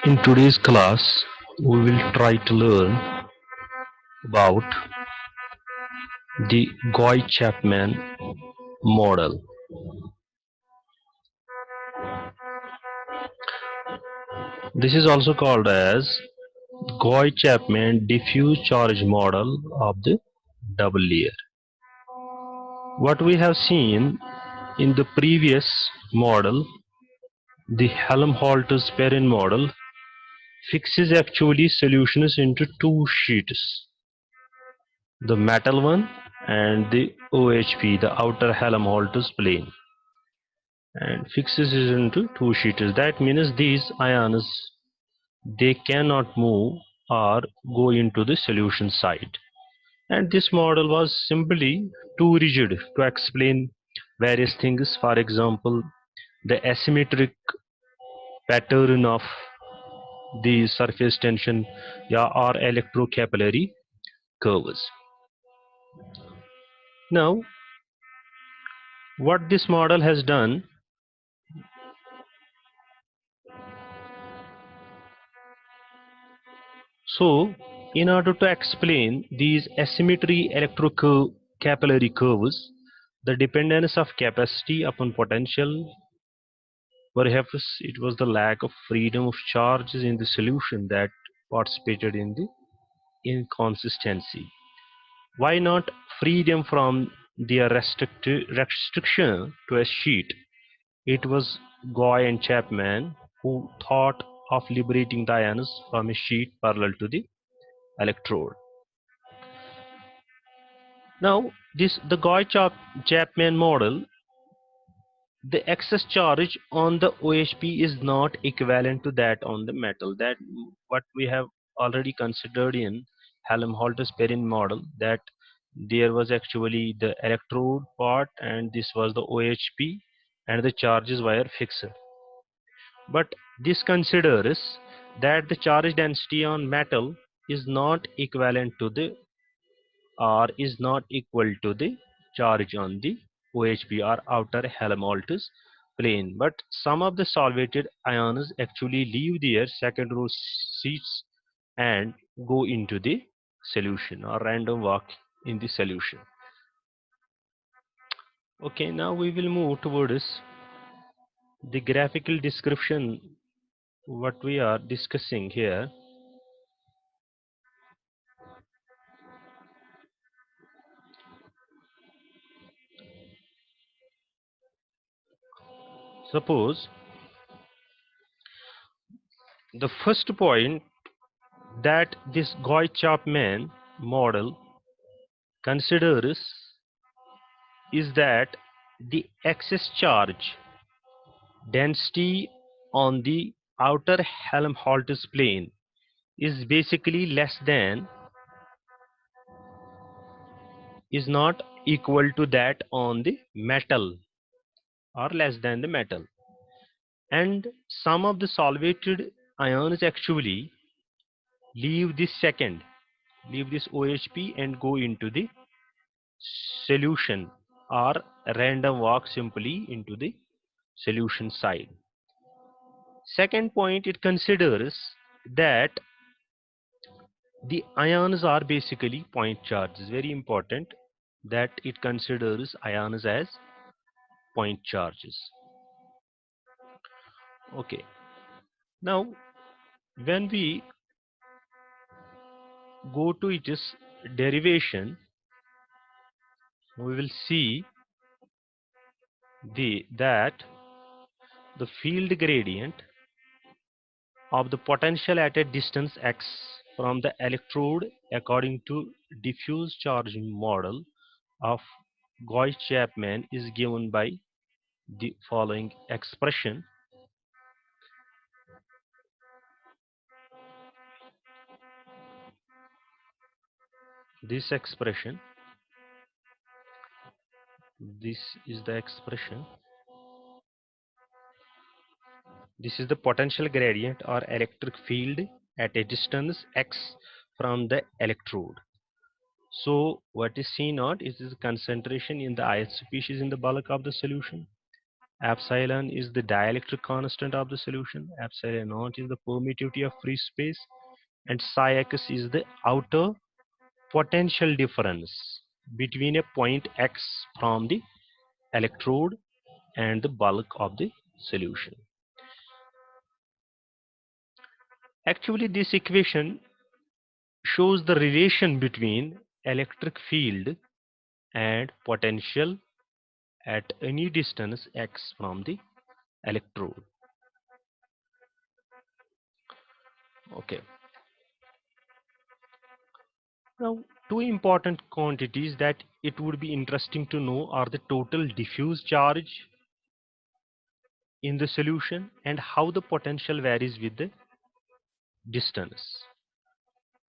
In today's class, we will try to learn about the Goi-Chapman model. This is also called as Goi-Chapman diffuse charge model of the double layer. What we have seen in the previous model, the Helmholtz-Perrin model fixes actually solutions into two sheets, the metal one and the OHP, the outer Helmholtz plane, and fixes it into two sheets. That means these ions, they cannot move or go into the solution side. And this model was simply too rigid to explain various things. For example, the asymmetric pattern of the surface tension, yeah, or electrocapillary curves. Now, what this model has done, so in order to explain these asymmetry electrocapillary curves, the dependence of capacity upon potential, perhaps it was the lack of freedom of charges in the solution that participated in the inconsistency. Why not free them from their restriction to a sheet? It was Goy and Chapman who thought of liberating the ions from a sheet parallel to the electrode. Now, this the Goy-Chapman model, the excess charge on the OHP is not equivalent to that on the metal. That what we have already considered in Helmholtz-Perrin model, that there was actually the electrode part and this was the OHP and the charges were fixed. But this considers that the charge density on metal is not equivalent to the or is not equal to the charge on the OHP or outer Helmholtz plane. But some of the solvated ions actually leave their second row seats and go into the solution or random walk in the solution. Okay, now we will move towards the graphical description what we are discussing here. Suppose the first point that this Goy-Chapman model considers is that the excess charge density on the outer Helmholtz plane is basically less than, is not equal to that on the metal or less than the metal, and some of the solvated ions actually leave this second, leave this OHP and go into the solution or random walk simply into the solution side. Second point, it considers that the ions are basically point charges. Very important that it considers ions as point charges. Okay, now when we go to its derivation, we will see that the field gradient of the potential at a distance x from the electrode according to diffuse charging model of Gauss-Chapman is given by the following expression. This expression, this is the expression, this is the potential gradient or electric field at a distance x from the electrode. So what is C naught is the concentration in the ith species in the bulk of the solution. Epsilon is the dielectric constant of the solution. Epsilon naught is the permittivity of free space, and psi x is the outer potential difference between a point x from the electrode and the bulk of the solution. Actually, this equation shows the relation between electric field and potential at any distance x from the electrode. Okay. Now, two important quantities that it would be interesting to know are the total diffuse charge in the solution and how the potential varies with the distance.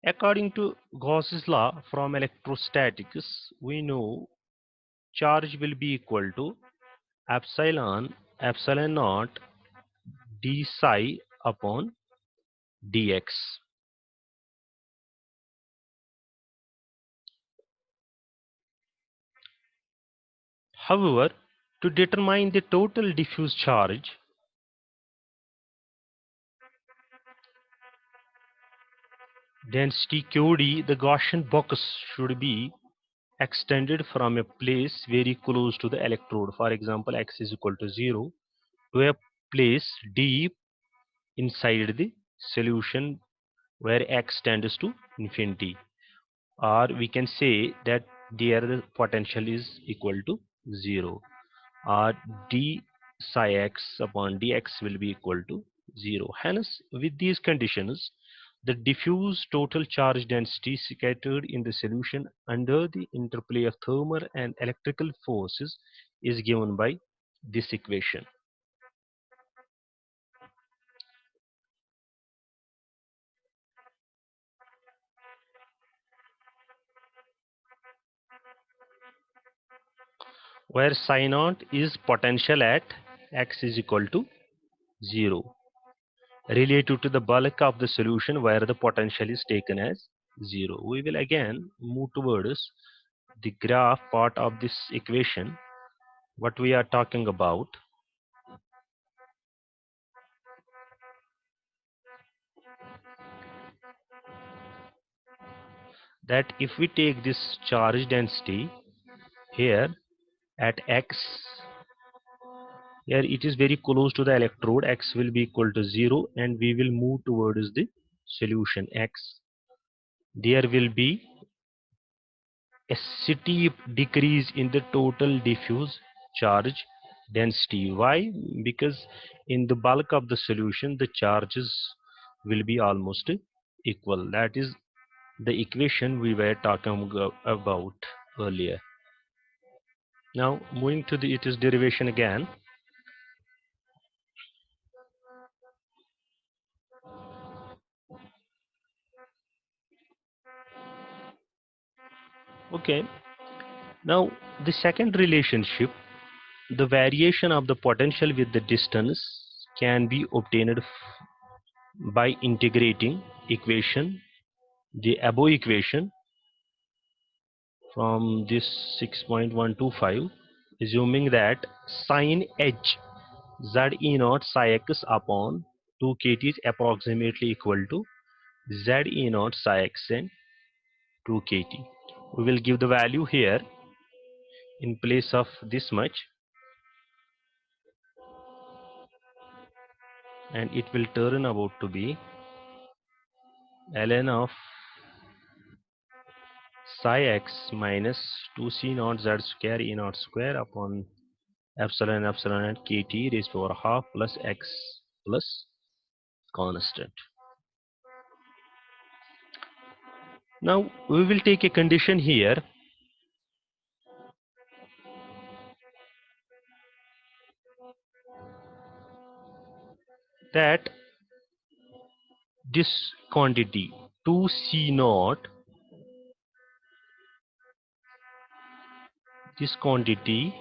According to Gauss's law from electrostatics, we know charge will be equal to epsilon naught d psi upon dx. However, to determine the total diffuse charge, density QD, the Gaussian box should be extended from a place very close to the electrode. For example, x is equal to 0 to a place deep inside the solution where x tends to infinity, or we can say that there the potential is equal to 0, or d psi x upon dx will be equal to 0. Hence, with these conditions, the diffuse total charge density scattered in the solution under the interplay of thermal and electrical forces is given by this equation. Where psi naught is potential at x is equal to 0 relative to the bulk of the solution where the potential is taken as 0. We will again move towards the graph part of this equation. What we are talking about, that if we take this charge density here at x, here it is very close to the electrode, x will be equal to 0, and we will move towards the solution x. There will be a steep decrease in the total diffuse charge density. Why? Because in the bulk of the solution the charges will be almost equal. That is the equation we were talking about earlier. Now moving to its derivation again. Okay, now the second relationship, the variation of the potential with the distance, can be obtained by integrating equation, the above equation, from this 6.125, assuming that sine h z e naught psi x upon 2 kt is approximately equal to z e naught psi x and 2 kt. We will give the value here in place of this much, and it will turn out to be ln of psi x minus 2c naught z square e naught square upon epsilon and kt raised to power half plus x plus constant. Now we will take a condition here that this quantity 2c naught, this quantity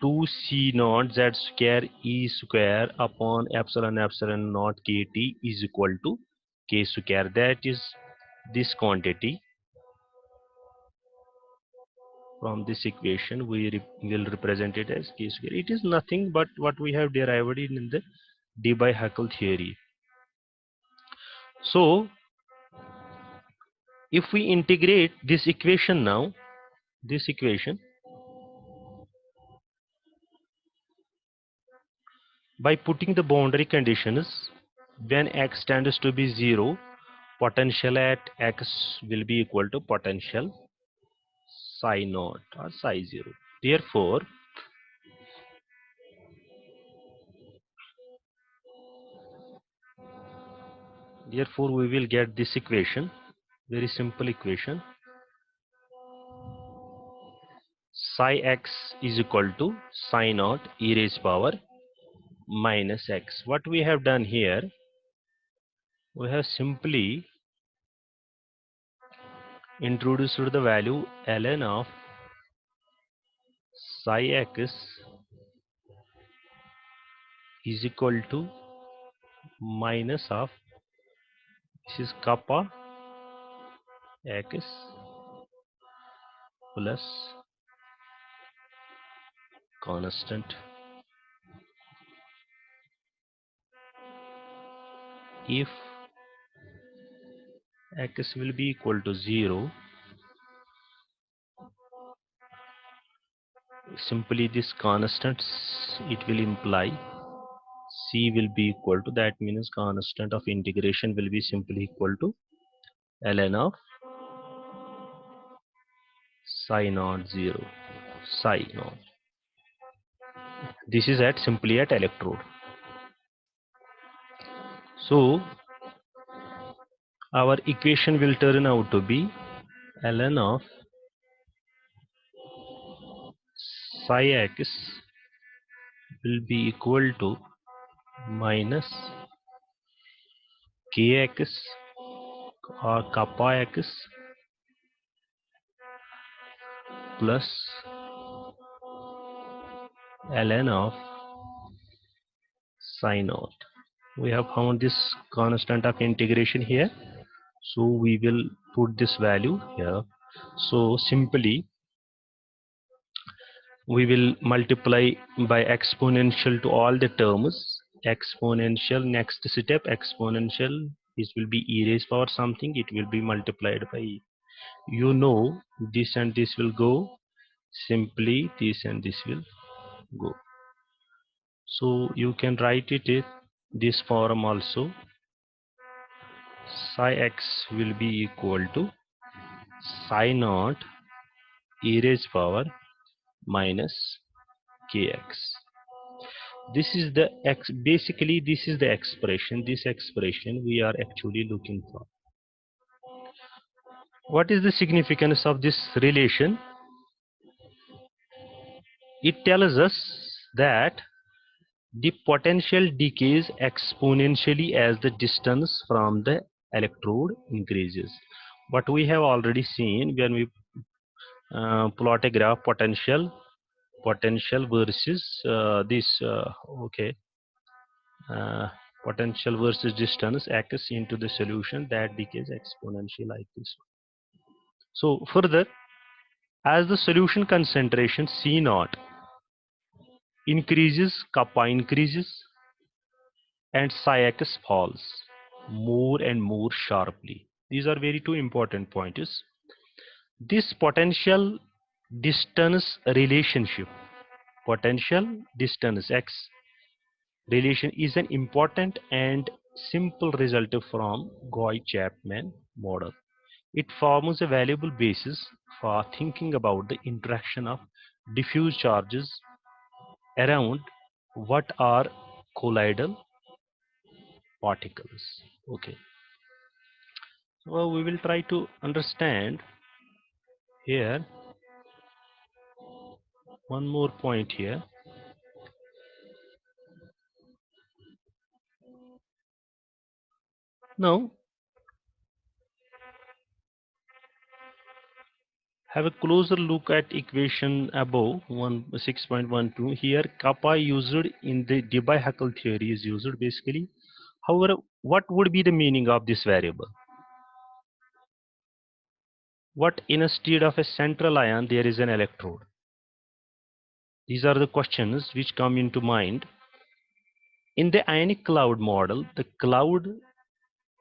2c naught z square e square upon epsilon naught kt is equal to k square. That is this quantity from this equation we will represent it as k square. It is nothing but what we have derived in the Debye-Hückel theory. So if we integrate this equation now, this equation, by putting the boundary conditions, when x tends to be 0, potential at x will be equal to potential psi naught or psi 0. Therefore we will get this equation, very simple equation, psi x is equal to psi naught e raised power minus x. What we have done here, we have simply introduced the value ln of psi x is equal to minus of, this is kappa x plus constant. If x will be equal to 0, simply this constants, it will imply c will be equal to, that means constant of integration will be simply equal to ln of psi naught 0, psi naught. This is at simply at electrode. So our equation will turn out to be ln of psi x will be equal to minus kx or kappa x plus ln of psi naught. We have found this constant of integration here, so we will put this value here. So simply we will multiply by exponential to all the terms. Exponential, next step, exponential, this will be e raised power something, it will be multiplied by, you know, this and this will go, simply this and this will go. So you can write it in this form also. Psi x will be equal to psi naught e raised power minus kx. This is the x, basically this is the expression, this expression we are actually looking for. What is the significance of this relation? It tells us that the potential decays exponentially as the distance from the electrode increases. What we have already seen when we plot a graph, potential versus okay, uh, potential versus distance x into the solution, that decays exponentially like this. So further, as the solution concentration C naught increases, kappa increases, and psi x falls more and more sharply. These are very two important points. This potential distance relationship, potential distance x relation, is an important and simple result from Gauss-Chapman model. It forms a valuable basis for thinking about the interaction of diffuse charges around what are colloidal particles. Okay, so we will try to understand here one more point here. Now have a closer look at equation above 6.12. Here kappa used in the Debye-Hückel theory is used basically. However, what would be the meaning of this variable? What instead of a central ion there is an electrode? These are the questions which come into mind. In the ionic cloud model, the cloud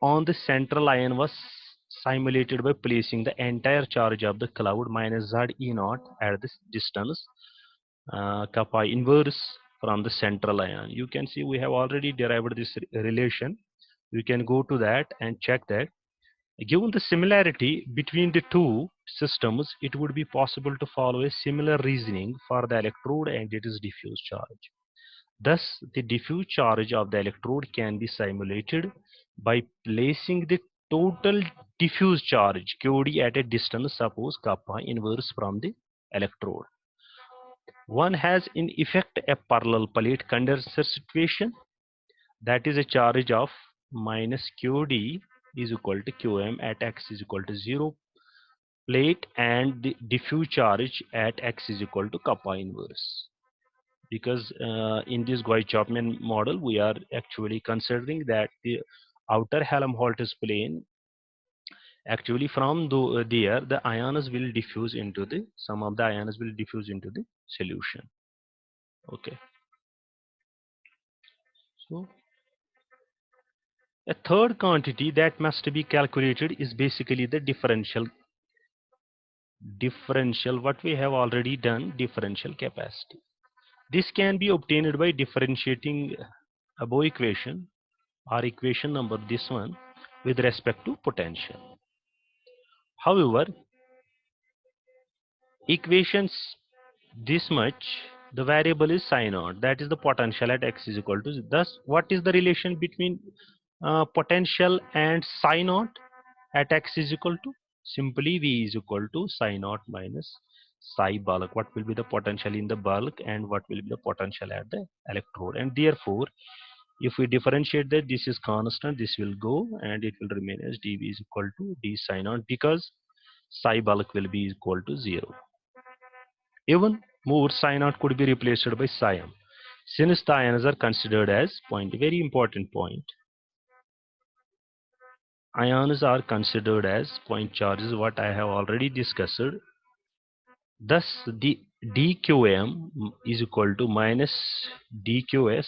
on the central ion was simulated by placing the entire charge of the cloud minus z e naught at this distance kappa inverse from the central ion. You can see we have already derived this relation. We can go to that and check that. Given the similarity between the two systems, it would be possible to follow a similar reasoning for the electrode and its diffuse charge. Thus, the diffuse charge of the electrode can be simulated by placing the total diffuse charge QD at a distance, suppose kappa inverse from the electrode. One has in effect a parallel plate condenser situation, that is a charge of minus QD is equal to QM at x is equal to 0 plate and the diffuse charge at x is equal to kappa inverse. Because in this Guy-Chapman model, we are actually considering that the outer Helmholtz plane, actually from there, the ions will diffuse into the, some of the ions will diffuse into the solution. Okay. So a third quantity that must be calculated is basically the differential what we have already done, differential capacity. This can be obtained by differentiating above equation or equation number this one with respect to potential. However, equations this much, the variable is psi naught, that is the potential at x is equal to. Thus, what is the relation between potential and psi naught at x is equal to? Simply V is equal to psi naught minus psi bulk. What will be the potential in the bulk and what will be the potential at the electrode? And therefore, if we differentiate that, this is constant, this will go and it will remain as dV is equal to d psi naught, because psi bulk will be equal to 0. Even more, psi naught could be replaced by psi m, since the ions are considered as point. Very important point. Ions are considered as point charges, what I have already discussed. Thus, the dqm is equal to minus dqs.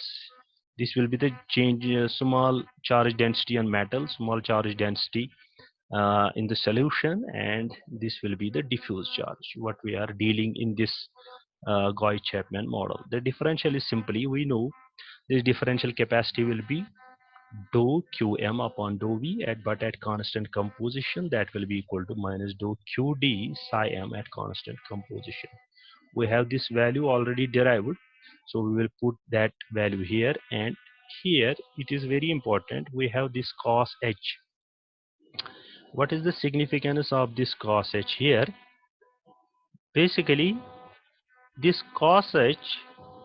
This will be the change, small charge density on metal, small charge density in the solution, and this will be the diffuse charge, what we are dealing in this Guy-Chapman model. The differential is simply, we know this differential capacity will be dou qm upon dou v but at constant composition, that will be equal to minus dou qd psi m at constant composition. We have this value already derived, so we will put that value here, and here it is very important, we have this cos h. What is the significance of this cos h here? Basically, this cos h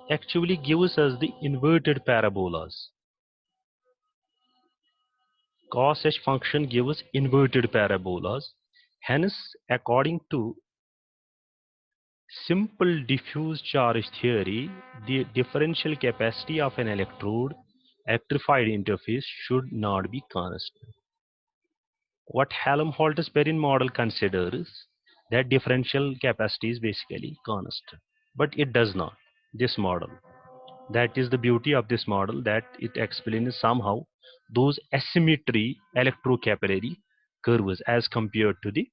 actually gives us the inverted parabolas. Cos h function gives inverted parabolas. Hence, according to simple diffuse charge theory, the differential capacity of an electrode electrified interface should not be constant. What Helmholtz-Perrin model considers, that differential capacity is basically constant, but it does not. This model, that is the beauty of this model, that it explains somehow those asymmetry electrocapillary curves as compared to the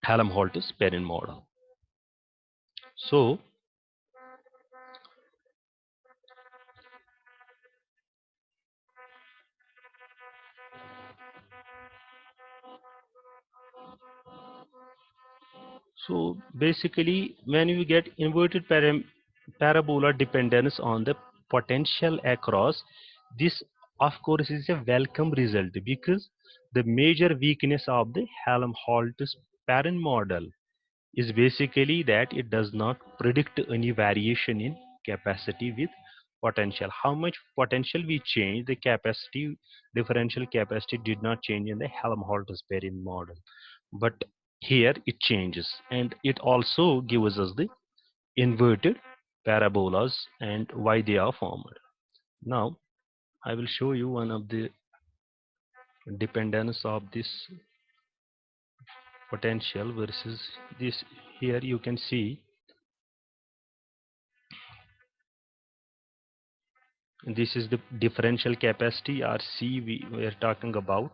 Helmholtz-Perrin model. So basically, when you get inverted parabola dependence on the potential across, this of course is a welcome result, because the major weakness of the Helmholtz-Perrin model is basically that it does not predict any variation in capacity with potential. How much potential we change, the capacity, differential capacity did not change in the Helmholtz-Perrin model, but here it changes, and it also gives us the inverted parabolas and why they are formed. Now I will show you one of the dependence of this potential versus this. Here you can see this is the differential capacity, or C, we are talking about,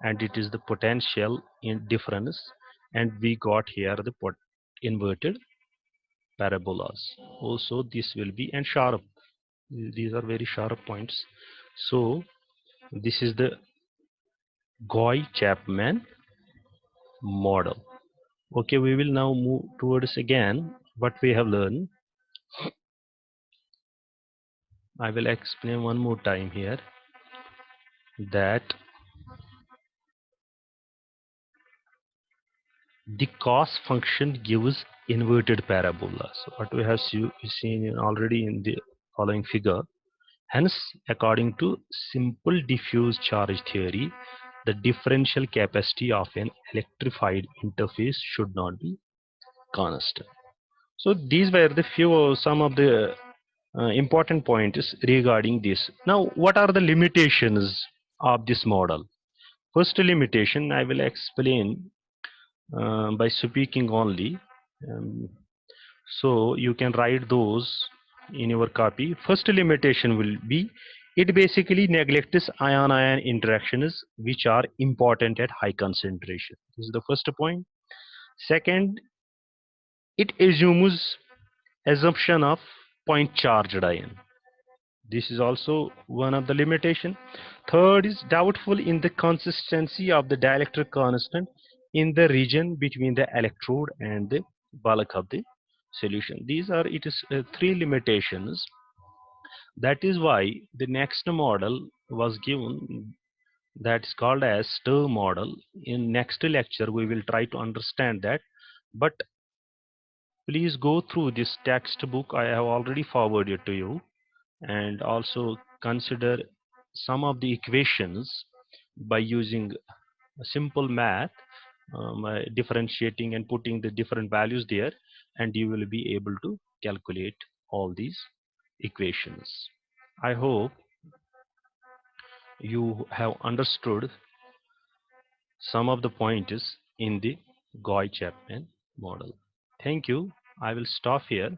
and it is the potential in difference, and we got here the inverted parabolas. Also this will be, and sharp, these are very sharp points. So this is the Gouy-Chapman model. Okay, we will now move towards again what we have learned. I will explain one more time here that the cos function gives inverted parabola. So what we have seen already in the following figure. Hence, according to simple diffuse charge theory, the differential capacity of an electrified interface should not be constant. So these were the some of the important points regarding this. Now, what are the limitations of this model? First limitation I will explain by speaking only. Um, so you can write those in your copy. First limitation will be it basically neglects ion-ion interactions which are important at high concentration. This is the first point. Second, it assumes assumption of point charged ion. This is also one of the limitation. Third is doubtful in the consistency of the dielectric constant in the region between the electrode and the bulk of the solution. These are three limitations. That is why the next model was given, that is called as Stir model. In next lecture we will try to understand that, but please go through this textbook I have already forwarded to you, and also consider some of the equations by using a simple math, differentiating and putting the different values there, and you will be able to calculate all these equations. I hope you have understood some of the points in the Gouy-Chapman model. Thank you. I will stop here.